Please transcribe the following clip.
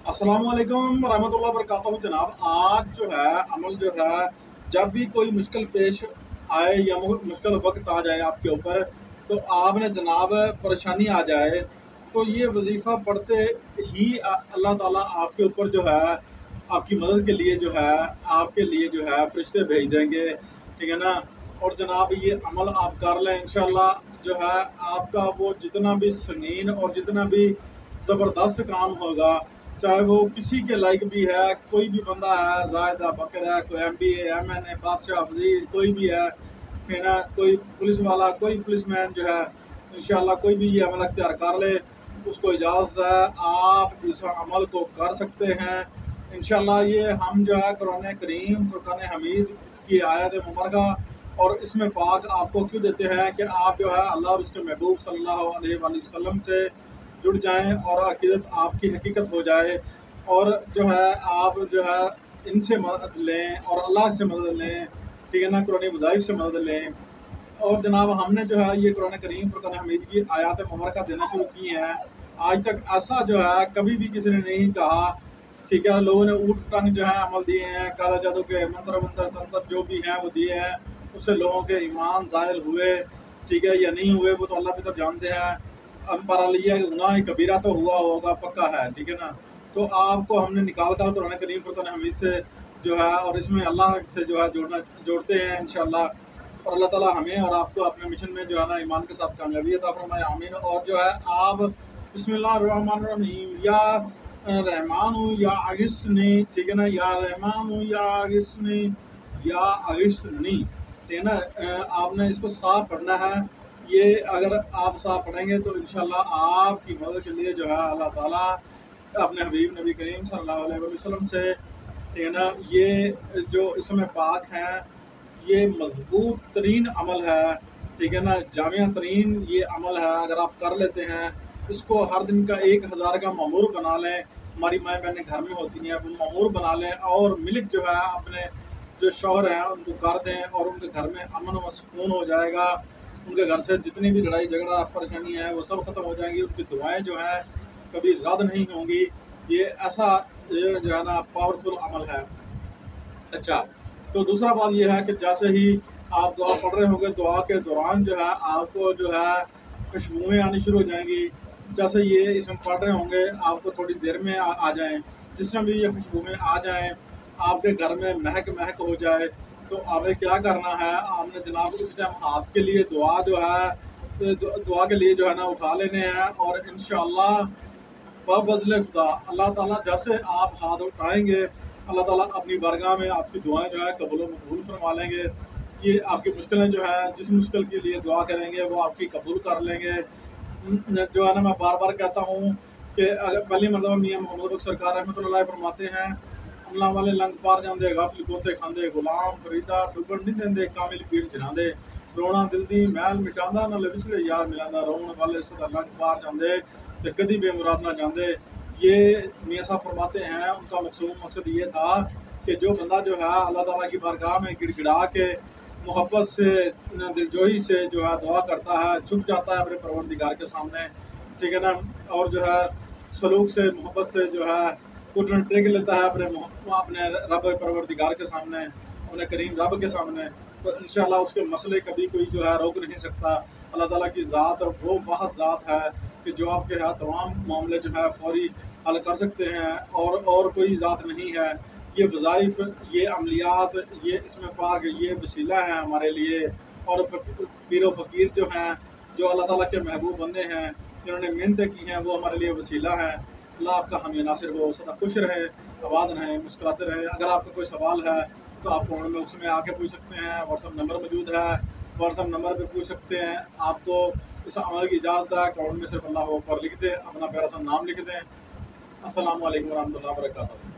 अस्सलामुअलैकुम रहमतुल्लाह बरकातहू। जनाब, आज जो है अमल जो है, जब भी कोई मुश्किल पेश आए या मुश्किल वक्त आ जाए आपके ऊपर, तो आपने जनाब परेशानी आ जाए, तो ये वजीफ़ा पढ़ते ही अल्लाह ताला आपके ऊपर जो है आपकी मदद के लिए जो है आपके लिए जो है फरिश्ते भेज देंगे, ठीक है ना। और जनाब ये अमल आप कर लें, इंशाल्लाह जो है आपका वो जितना भी संगीन और जितना भी ज़बरदस्त काम होगा, चाहे वो किसी के लायक भी है, कोई भी बंदा है, जायदा बकर है, कोई MBA MNA बादशाह वज़ीर कोई भी है ना, कोई पुलिस वाला, कोई पुलिसमैन जो है, इंशाल्लाह कोई भी ये अमल अख्तियार कर ले, उसको इजाज़त है, आप इस अमल को कर सकते हैं इंशाल्लाह। ये हम जो है कुरान करीम फुरकान हमीद की आयत मुबारका और इसमें पाक आपको क्यों देते हैं कि आप जो है अल्लाह और उसके महबूब सल्लल्लाहु अलैहि वसल्लम से जुड़ जाएं और अकीदत आपकी हकीकत हो जाए, और जो है आप जो है इनसे मदद लें और अल्लाह से मदद लें, ठीक है ना, कुरानी वज़ाइफ से मदद लें। और जनाब हमने जो है ये कुरान करीम फुरकान हमीद की आयत मुबारका देना शुरू की हैं। आज तक ऐसा जो है कभी भी किसी ने नहीं कहा, ठीक है। लोगों ने ऊट पटांग जो है अमल दिए हैं, काला जादू के मंत्र तंत्र जो भी हैं वो दिए हैं, उससे लोगों के ईमान ज़ायल हुए, ठीक है, या नहीं हुए वो तो अल्लाह भी तो जानते हैं। अम्बरालिया गुनाह कबीरा तो हुआ होगा, पक्का है, ठीक है ना। तो आपको हमने निकाल कर कुरान करीम फुरकान हमीद से जो है और इसमें अल्लाह से जो है जोड़ते हैं इंशाल्लाह। और अल्लाह ताला हमें और आपको अपने मिशन में जो है ना ईमान के साथ कामयाबी अता फरमाए, आमीन। और जो है आप बिस्मिल्लाहिर्रहमानिर्रहीम या रहमान या अगिस्नी, ठीक है ना, या रहमान या अगिस्नी या अगिस्नी, ठीक है ना। आपने इसको साफ पढ़ना है। ये अगर आप साफ पढ़ेंगे तो इंशाल्लाह आपकी मदद के लिए जो है अल्लाह ताला अपने हबीब नबी करीम सल्लल्लाहु अलैहि वसल्लम से, ठीक है ना, ये जो इसमें पाक हैं, ये मजबूत तरीन अमल है, ठीक है ना, जामिया तरीन ये अमल है। अगर आप कर लेते हैं इसको, हर दिन का 1000 का मामूर बना लें, हमारी माएँ बहनें घर में होती हैं, वो मामूर बना लें और मिल्क जो है अपने जो शौहर हैं उनको कर दें और उनके घर में अमन व सुकून हो जाएगा। उनके घर से जितनी भी लड़ाई झगड़ा परेशानी है वो सब ख़त्म हो जाएंगी, उनकी दुआएं जो हैं कभी रद्द नहीं होंगी। ये ऐसा जो है ना पावरफुल अमल है। अच्छा, तो दूसरा बात ये है कि जैसे ही आप दुआ पढ़ रहे होंगे, दुआ के दौरान जो है आपको जो है खुशबुएँ आनी शुरू हो जाएंगी। जैसे ये इसमें पढ़ रहे होंगे आपको थोड़ी देर में आ जाएँ, जिस समय भी ये खुशबुएँ आ जाएँ आपके घर में महक महक हो जाए, तो आपने क्या करना है, आपने जनाब उस टाइम हाथ के लिए दुआ जो है दुआ के लिए जो है ना उठा लेने हैं और इंशाअल्लाह बफ़ज़्ल खुदा अल्लाह ताला जैसे आप हाथ उठाएंगे अल्लाह ताला अपनी बारगाह में आपकी दुआएं जो है कबूल व मकबूल फरमा लेंगे। ये आपकी मुश्किलें जो है जिस मुश्किल के लिए दुआ करेंगे वो आपकी कबूल कर लेंगे। जो है ना मैं बार बार कहता हूँ कि अगर पहली मरतबा मियाँ मोहम्मद बख्श सरकार रहमतुल्लाह अलैह फरमाते हैं, अमला वाले लंग पार जाते गाफिल गोते खांदे गुलाम फरीदा डुबन नहीं देंदे कामिल पीर चढ़ाते, रोना दिल दी मैल मिटांदा नाले विछड़े यार मिलांदा, रोन वाले सदा लंग पार जाते तो कभी बेमुराद ना जाते। ये मियाँ साहब फरमाते हैं उनका मकसद ये था कि जो बंदा जो है अल्लाह ताला की बारगाह में गिड़गिड़ा के मोहब्बत से दिलजोई से जो है दुआ करता है, झुक जाता है अपने परवरदिगार के सामने, ठीक है ना, और जो है सलूक से मोहब्बत से जो है घुटने टेक लेता है अपने रब परवरदिगार के सामने, अपने करीम रब के सामने, तो इंशाल्लाह उसके मसले कभी कोई जो है रोक नहीं सकता। अल्लाह ताला की ज़ात वो वाहद ज़ात है कि जो आपके यहाँ तमाम मामले जो है फौरी हल कर सकते हैं और कोई ज़ात नहीं है। ये वज़ाइफ, ये अमलियात, ये इसमें पाक ये वसीला है हमारे लिए। और पीर फ़कीर जो हैं, जो अल्लाह ताला के महबूब बंदे हैं, जिन्होंने मेहनतें की हैं, वो हमारे लिए वसीला हैं। अल्लाह आपका हम नासिर हो, सदा खुश रहें, आबाद रहें, मुस्कुराते रहें। अगर आपका कोई सवाल है तो आप कमेंट में उसमें आके पूछ सकते हैं, व्हाट्सअप नंबर मौजूद है, व्हाट्सअप नंबर पे पूछ सकते हैं। आपको इस अमल की इजाज़त है, कमेंट में सिर्फ अल्लाह अकबर लिख दें, अपना प्यारा सा नाम लिख दें। अस्सलामु अलैकुम रहमतुल्लाहि व बरकातहू।